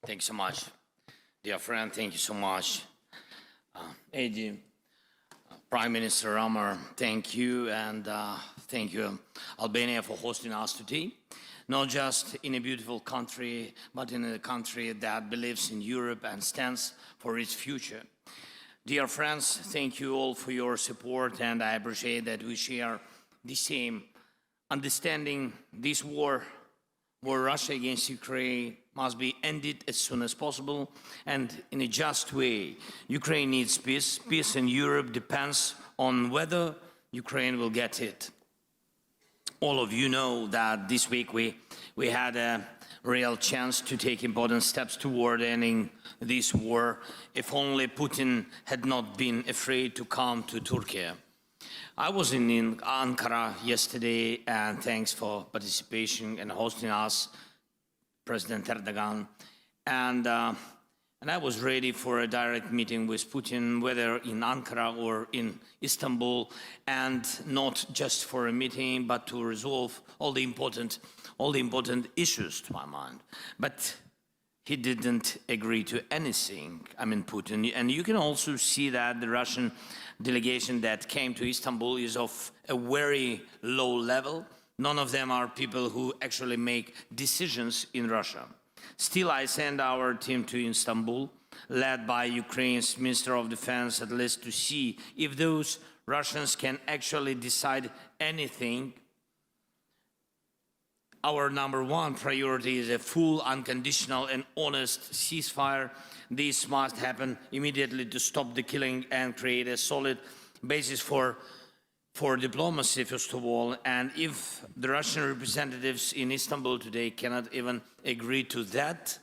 Thanks so much, dear friend. Thank you so much, Eddie, Prime Minister Ramar. Thank you, and thank you, Albania, for hosting us today. Not just in a beautiful country, but in a country that believes in Europe and stands for its future. Dear friends, thank you all for your support, and I appreciate that we share the same understanding. This war Russia against Ukraine must be ended as soon as possible and in a just way. Ukraine needs peace. Peace in Europe depends on whether Ukraine will get it. All of you know that this week we had a real chance to take important steps toward ending this war, if only Putin had not been afraid to come to Turkey. I was in Ankara yesterday, and thanks for participation and hosting us, President Erdogan. And I was ready for a direct meeting with Putin, whether in Ankara or in Istanbul, and not just for a meeting, but to resolve all the important issues to my mind. But he didn't agree to anything, Putin. And you can also see that the Russian delegation that came to Istanbul is of a very low level. None of them are people who actually make decisions in Russia. Still, I send our team to Istanbul, led by Ukraine's Minister of Defense, at least to see if those Russians can actually decide anything. Our number one priority is a full, unconditional and honest ceasefire. This must happen immediately to stop the killing and create a solid basis for diplomacy, first of all. And if the Russian representatives in Istanbul today cannot even agree to that,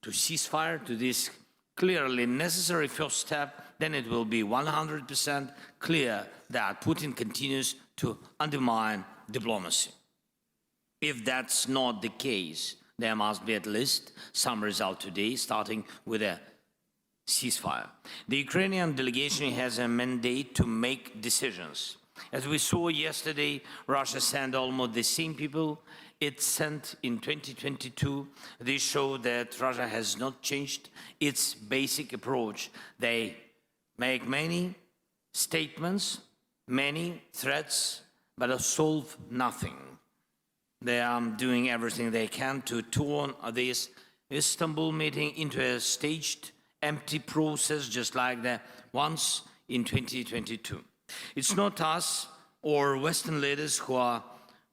to ceasefire, to this clearly necessary first step, then it will be 100% clear that Putin continues to undermine diplomacy. If that's not the case, there must be at least some result today, starting with a ceasefire. The Ukrainian delegation has a mandate to make decisions. As we saw yesterday, Russia sent almost the same people it sent in 2022. This shows that Russia has not changed its basic approach. They make many statements, many threats, but solve nothing. They are doing everything they can to turn this Istanbul meeting into a staged, empty process, just like the ones in 2022. It's not us or Western leaders who are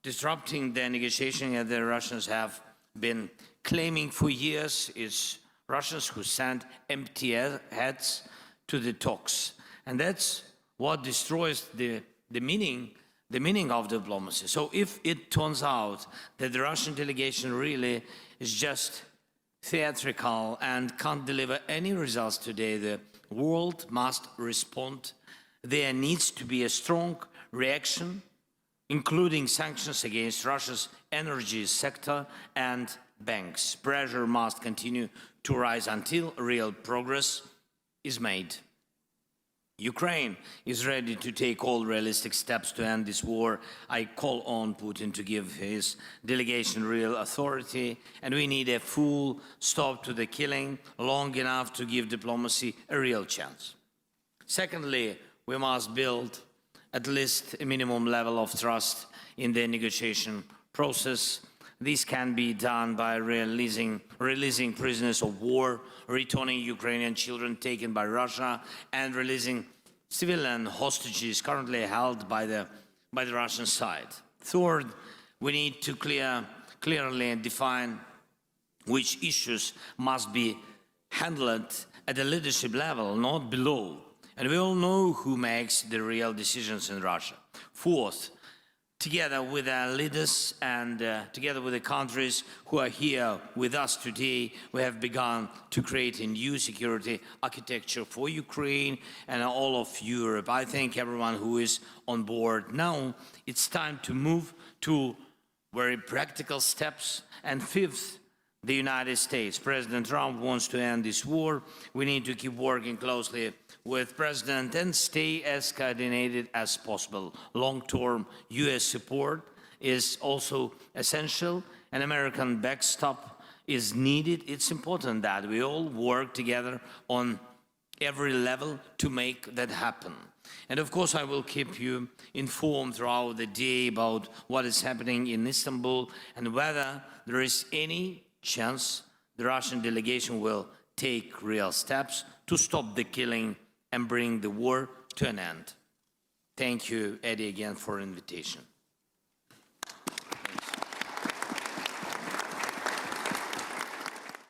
disrupting the negotiation, as the Russians have been claiming for years. It's Russians who send empty heads to the talks. And that's what destroys the meaning of diplomacy. So if it turns out that the Russian delegation really is just theatrical and can't deliver any results today, the world must respond. There needs to be a strong reaction, including sanctions against Russia's energy sector and banks. Pressure must continue to rise until real progress is made. Ukraine is ready to take all realistic steps to end this war. I call on Putin to give his delegation real authority, and we need a full stop to the killing, long enough to give diplomacy a real chance. Secondly, we must build at least a minimum level of trust in the negotiation process. This can be done by releasing prisoners of war, returning Ukrainian children taken by Russia, and releasing civilian hostages currently held by the Russian side. Third, we need to clearly define which issues must be handled at the leadership level, not below. And we all know who makes the real decisions in Russia. Fourth, together with our leaders and together with the countries who are here with us today, we have begun to create a new security architecture for Ukraine and all of Europe. I thank everyone who is on board. Now it's time to move to very practical steps. And fifth, the United States. President Trump wants to end this war. We need to keep working closely with President and stay as coordinated as possible. Long-term US support is also essential. An American backstop is needed. It's important that we all work together on every level to make that happen. And of course, I will keep you informed throughout the day about what is happening in Istanbul and whether there is any chance the Russian delegation will take real steps to stop the killing and bring the war to an end. Thank you, Eddie, again for the invitation.